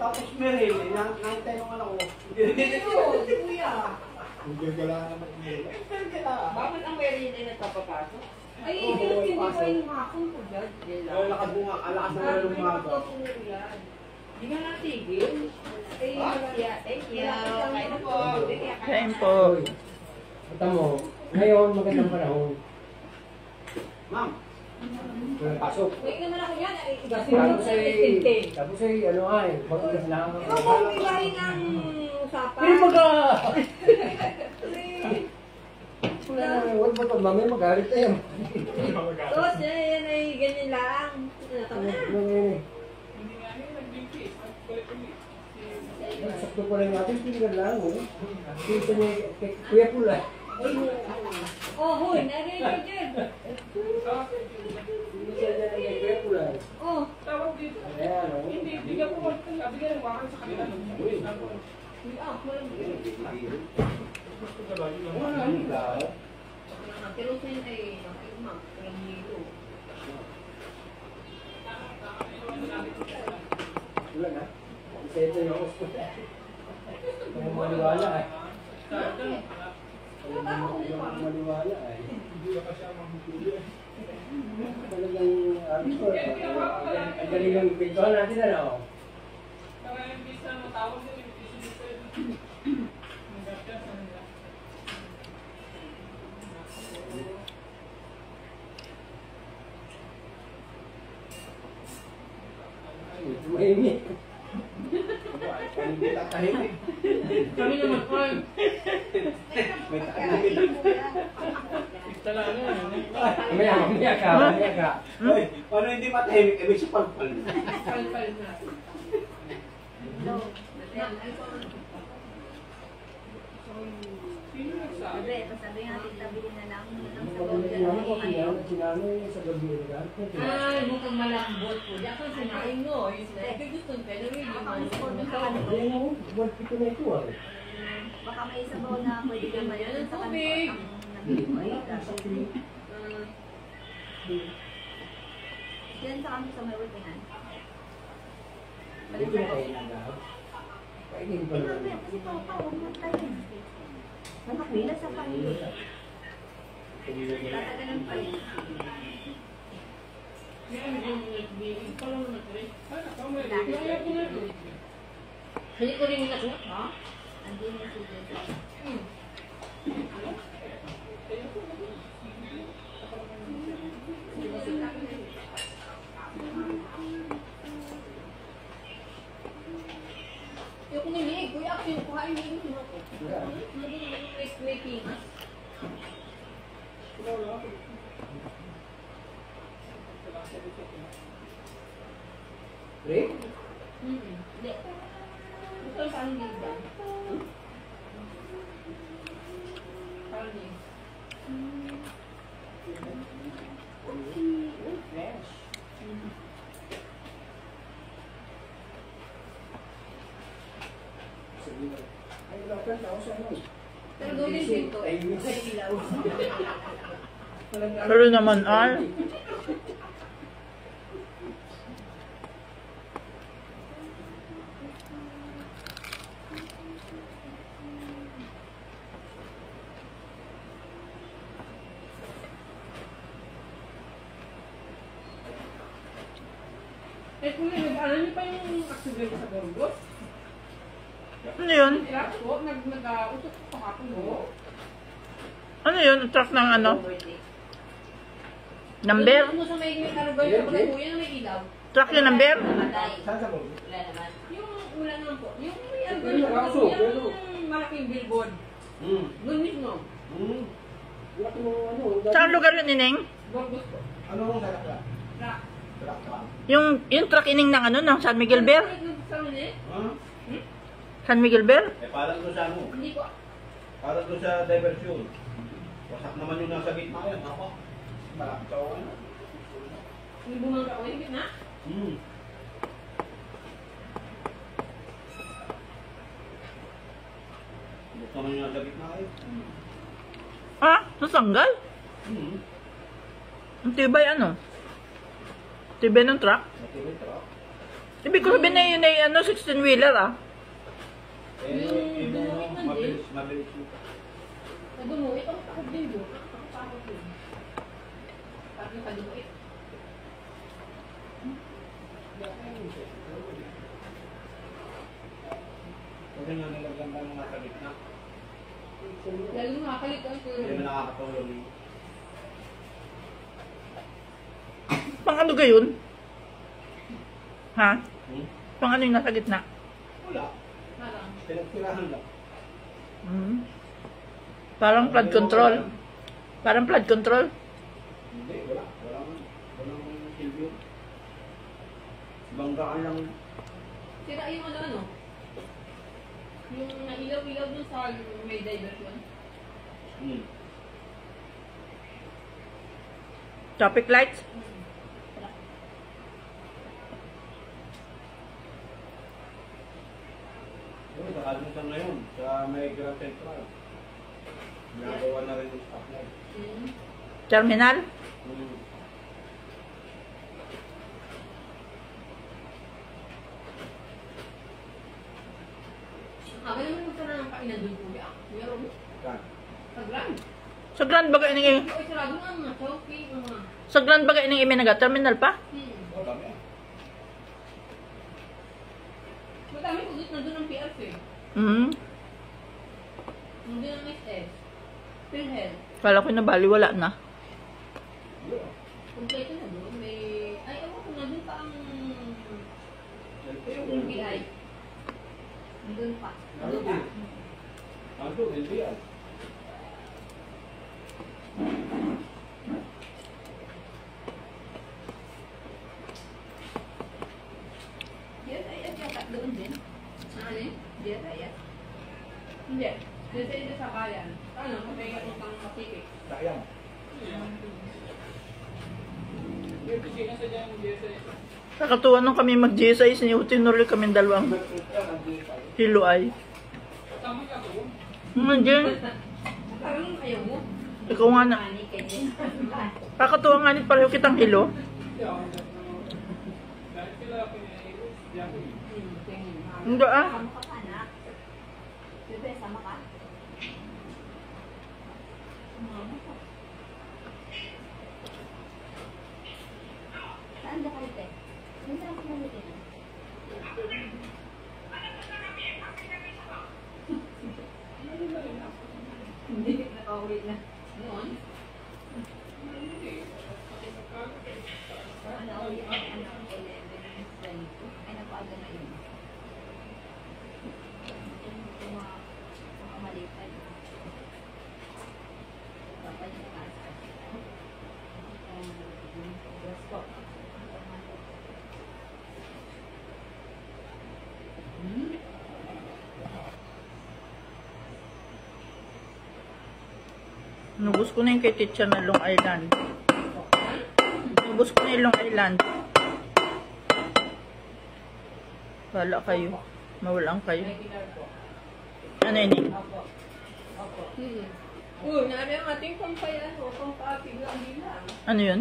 Tapos Meryl, nakita yung anak ko. Kuya. Ang gagala naman nila. Bakit ang Meryl ay nagpapapasok? Ay, Oo, hindi pasok. pa yung makakong ko dyan. Oh, nakabunga, alakas na wala lumaga. Hindi nga natigil. Ay, thank you. Kain po. Kain po. Mata mo, ngayon magandang panahon. Ma'am, Walang pasok. Wait naman ako yan. Tapos ay ano ay, mag-ugas lang. Ikaw po, may bahay ng usapan. Hindi maga! Wala na, huwag ba ito? Mamaya magalit tayo. Tapos yan ay ganyan lang. Sakto pa lang natin, tingnan lang. Kita niya, kuya pula. Oh, huy, narinig ko dyan. Kuya pula. Oh, Tawag dito. Ayan, o. Hindi, bigyan ko bigyan ng wakan sa kanila. Wala, hindi ka. pero sa yun ay nakaimak. Walang nilo. Wala na. Isa-ito yung gusto. Kung maliwala ay. Kung maliwala ay. Talagang ano ko. Ang galing ng pintuan natin ano. Kaya yung bisa mo tawag din yung Mahingit. kami naman po. Mamaya ka. Hoy, paano hindi matahimik? Eh, may sipagpal. Palpal na. Sino nagsabi? Sabi nga, titabihin na lang ng Sinano ko, sinano sa gabi nila. Ay, mukhang malambot po. Diyan kang sinaing mo. Yung gusto ng pero rin yung Ayan o, buwan pito na ito ah. baka may sabaw na pwede ka Yan mayan ang sa tubig. nabili ko ay yan sa kami sa may workingan. Dito na kayo nagahap. Kainin ko naman. Kasi papa, huwag mo tayo. Anak nila sa pangilo. Tatagalan pa yun. Yan, yung nagbibig pa lang na rin. Ay, nakamay. Kaya ko na rin. Hindi ko rin nasuot, ha? Andin yung si Jessa. Yung kung niliig, kuya, ako yung kuhain mo yung sinok ko. May pingas. Rick? Hindi. Gusto yung parang ligan. Parang ligan. Ay, lakan tao sa ano. Pero gawin din to. Ay, Sa ilaw. Pero naman ay. Eh, kuya, nag-ano niyo pa yung accident sa Burgos? Ano yun? Truck po, nag-utot ko kahapon mo. Ano yun? Truck ng ano? Number? Ano sa may karabay sa mga kuya na may ilaw? Truck yung number? Matay. saan sa mo? Wala naman. Yung ulan lang po. Yung may Pero nakaso, pero. yung malaking billboard. Doon mismo. Laki mo ano. Saan lugar yun, Ining? Burgos po. Ano ang sarap ka? Truck. Yung truck Ining ng ano, ng San Miguel Bear? Sa amin eh? Ha? San Miguel Bear? Eh, parang doon sa ano? Hindi po. Parang doon sa diversion. Wasak naman yung nasa gitna yan. Ako. Malapit sa ako. Hindi bumangga ko. Hindi na. Wasak naman yung nasa gitna yan. Ah, nasanggal? Ang tibay ano? Tibay ng truck? Matibay truck. Ibig ko sabihin na yun ay 16-wheeler ah. Mabilis mo. Nadumuit ako takot din doon. Takot din. Parang nakadumuit. Kasi nga nilagyan ka ng nasa gitna. Lalo nakakalit ang Hindi na nakakatulong eh. Pang ano gayon? Ha? Hmm? Pang ano yung nasa gitna? Wala. Parang. Pinagtirahan lang. Hmm. Parang flood control. Parang flood control. Hindi, wala. Walang silbyo. Banggaan lang. Sira yung ano. Yung nailaw-ilaw dun sa may diversion. Hmm. Traffic lights. Yung nakalimutan ngayon sa may Grand Central. Ginagawa na rin yung stoplight. Terminal. Hmm. Kaya naman magkaroon ng kainan doon kuya. Meron. Kan. Sa Grand. Sa Grand Bagay ning Ay, sarado nga mga Shopee, mga. sa Grand Bagay ning iminaga terminal pa. Oh, dami ah. Madami ko nandun ang PRC. Hmm. Nandun ang SS. PhilHealth. Kala ko na baliwala na. Yeah. Kompleto na doon. May. Ay, ewan ko nandun pa ang. LTO. Yung BI. Nandun pa. Nandun pa. Ando, LTO. DSIS yata doon din. Ano yun? DSIS? Hindi. DSIS sa bayan. Ano? Kasi yung pang Pacific. Sayang. May opisina sa dyan, DSS. Nakatuwa nung kami mag-GSI, siniutinuli kami dalawang hilo ay. Tama ka ko. Hindi. Parang ayaw mo. Ikaw nga na. Kakatuwa nga nit pareho kitang hilo. Dahil sila pinairos, diyan ko yun. Hindi ah. Sama ka pa, anak. Bebe, sama ka. Saan ba kayo, te? Saan ako malutin? Hindi. Nakauwi na. Noon? Ano, uwi ang anak ko, 11, ay napaaga na yun. Mga malipan. Papa niya nakasa. Yes po. Nubos ko na yung kay teacher na Long Island. Nubos ko na yung Long Island. Wala kayo. Mawalan kayo. Ano yun eh? Nari ang ating pampayan o pampaapig lang nila. Ano yun?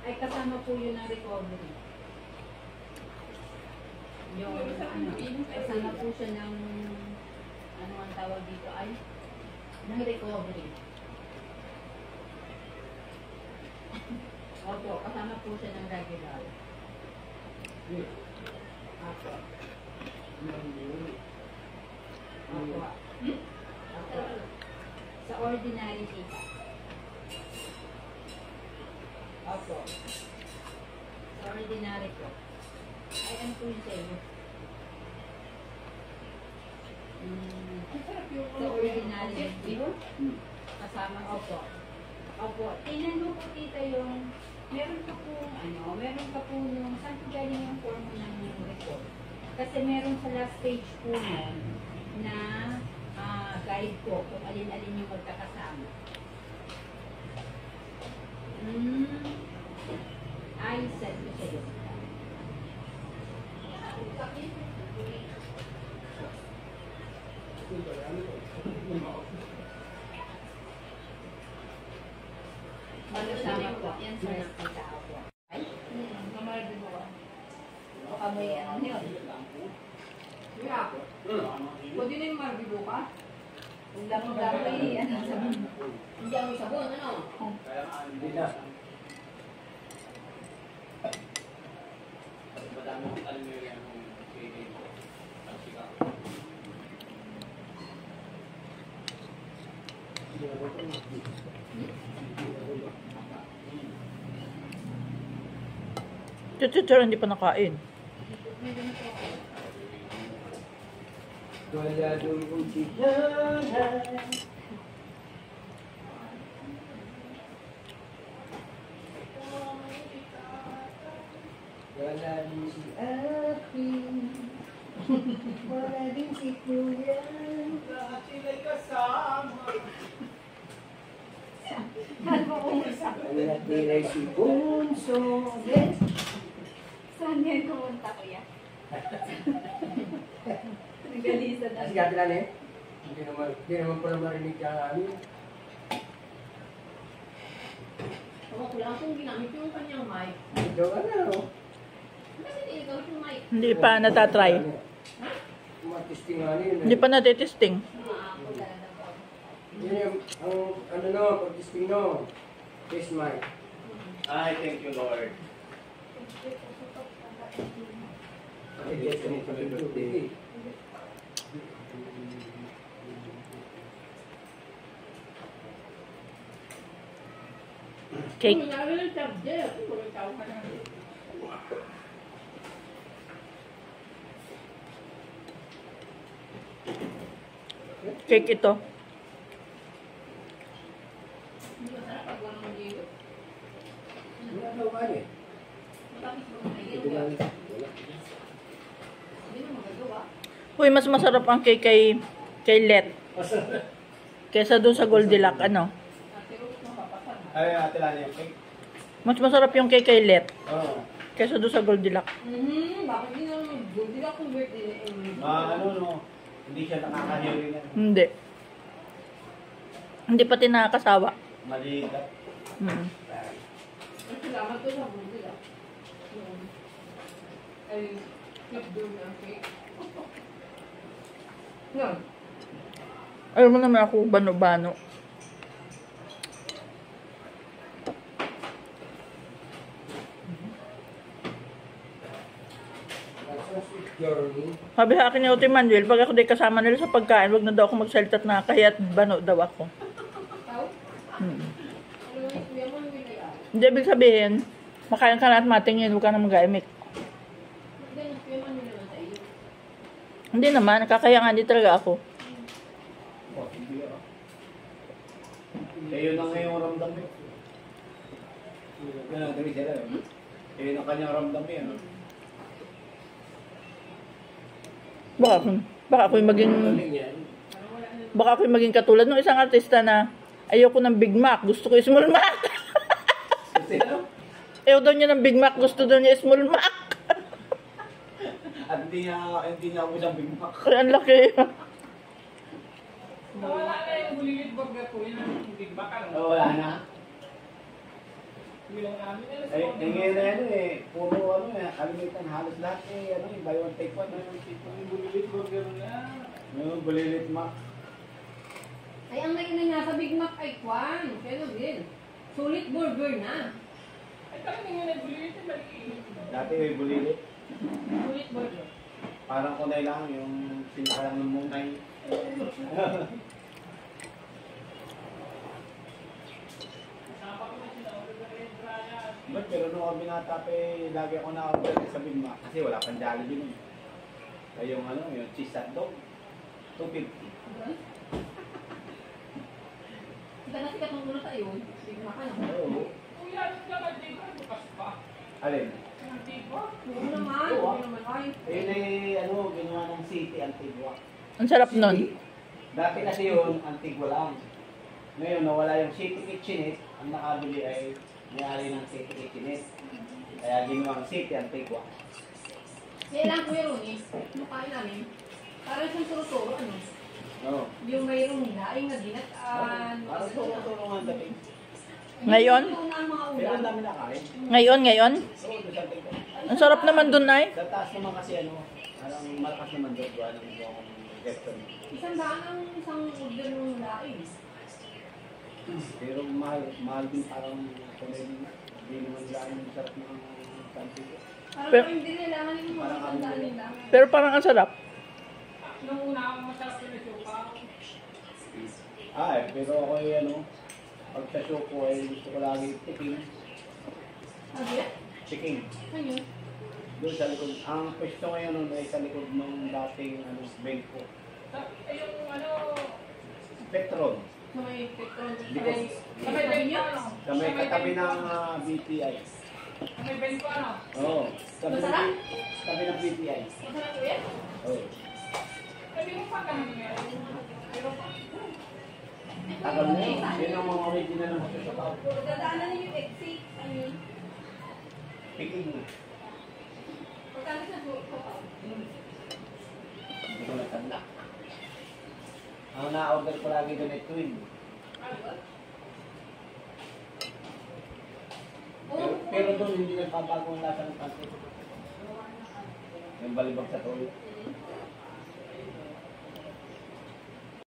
Ay, kasama po yun ang recovery. Yung, kasama po siya ng, ano ang tawag dito ay, ng recovery. Opo, kasama po siya ng regular. Opo. Opo. Opo. Sa ordinary dito. Opo. Sa ordinary po. Ay, ano po yung sa'yo? Sa ordinary dito. Kasama, opo. Opo. Tingnan mo po tita yung, meron pa po, meron pa po yung, saan po galing yung form ng report? Kasi meron sa last page po nun na guide po kung alin-alin yung magkakasama. Ay, set ko sa'yo. Magkasama po. Yan sa last page. Ang dami-dami ano. Hindi ako sabon, ano? Kaya nga, Hindi na. madami akong alam mo yan kung sige ko. Ang sika. Si teacher hindi pa nakain. Wala doon kong sigara. Wala din si Ate. Wala din si Kuya. Lahat sila'y kasama. Wala din si Bunso. Saan yan kumunta, kuya? Nagalisa na. Kasi Ate Lani, hindi naman pala marinig ka amin. Ako ko lang kung ginamit yung kanyang mic. Ikaw ano? Kasi hindi ikaw yung mic. Hindi pa natatry. Matisting nga yun. Hindi pa natitesting. Ako talaga po. Yun yung, ang ano no, pag-testing no. Yes, Mike. Ay, thank you, Lord. Cake. Kung nangyari ng charger, kung ikaw ka na. Cake ito. Hindi masarap pag walang ligo. Wala daw ba eh? Matapis mo na Hindi ligo. na. Hindi na magagawa. Uy, mas masarap ang cake kay Let. Kesa doon sa Goldilocks, ano? Ate Ruth, mapapasan. Ay, ate Lani, yung cake. Mas masarap yung cake kay Let. Oo. Kesa doon sa Goldilocks. Bakit hindi na naman hindi na akong birthday na Ano, no? Hindi siya nakakahirin yan. Hindi. Hindi pati nakakasawa. Maliit. Mm. Salamat ko sa birthday ah. Ay, flip doon na cake. Yan. Ayaw mo naman ako bano-bano. Journey. Sabi sa akin ni Ate Manuel, pag ako di kasama nila sa pagkain, wag na daw ako magsalita at nakakahiya at bano daw ako. Tao? Hmm. Ano yung kuya mo yung wilay ah? Hindi, ibig sabihin, makain ka na at matingin, huwag ka na mag-aimik. Hindi, yung kuya mo naman sa iyo. Hindi naman, nakakahiya nga, hindi talaga ako. Oh, hindi ah. Kaya yun ang ngayong ramdam mo. Yan ang gawin sila. Kaya yun ang kanyang ramdam mo yan. Baka ako'y maging katulad ng isang artista na ayoko ng Big Mac, gusto ko Small Mac. Ayaw daw niya ng Big Mac, gusto daw niya Small Mac. At hindi niya ako isang Big Mac. Ay, ang laki. Wala na yung bulilit burger ko, yun ang big back ano. Oh, wala na. Bilang namin nila Eh, ngayon na yan eh, puro ano eh, kalimitan halos lahat eh, ano eh, buy one take one. yung bulilit burger na. Yung bulilit Mac. Ay, ang nasa Big Mac ay kwan. Kaya din. Sulit burger na. Ay, talagang yun ay bulilit na maliit. Dati eh, bulilit. Sulit burger. Parang kunay lang, yung sinakalang ng munay. But pero nung kami natape, lagi ako na-order sa Big Mac kasi wala pang Jollibee nun. Kaya yung ano, yung cheese hotdog, 250. Ika na sikat ng una tayo. Big Mac ano. Oo. Kuya, ano ka ba dito? Bukas pa. Alin? Antigua? Oo naman. Oo naman. Ay. Ayun ay ano, ginawa ng City Antigua. Ang sarap nun. Dati kasi yun, Antigua lang. Ngayon, nawala yung City Kitchenette, ang nakabili ay may-ari ng City Kitchenette. Kaya ginawa ng City Antigua. Kaya lang Kuya Ronnie, mukhain namin. Parang siyang turo-turo, ano? Oo. Yung mayroong laing na ginataan. Parang tulong-tulungan dating. Ngayon? Yung una ang mga Pero ang ulam. dami na kain. Ngayon? Oo, doon sa Antigua. Ang sarap naman dun ay. Sa taas naman kasi ano, parang malakas naman doon. Gawa naman doon akong Quezon. Isang daan ang isang order ng laing. Pero mahal din parang kumain. Hindi naman lang yung sarap ng kanti. Parang Pero- hindi kailangan yung mga isang daan nila. Pero parang ang sarap. Nung una ako masarap yung nasuka. Pero ako pag sa show ko ay gusto ko lagi tiking. Sabi yan? Tiking. Ano? Doon sa likod. Ang pwesto ngayon nun ay sa likod ng dating bengko. Yung Petron. Sa may petrol. Likod. Sa may tabi niyo? Sa may katabi ng BPI. may bento ano? Oo. Masarap? Tabi ng BPI. Masarap ko yan? Oo. Sabi mo pa ganun meron. Pero pa. Tagal mo yun. Yun ang mga original na masasabaw. Dadaanan niyo yung exit. Ano yun? Piking na. Pagkano sa sopaw? Hindi ko natanda. Ang na-order ko lagi doon ay twin. Pero doon hindi nagpabago ang lasa ng pansit. Yung balibag sa tuloy.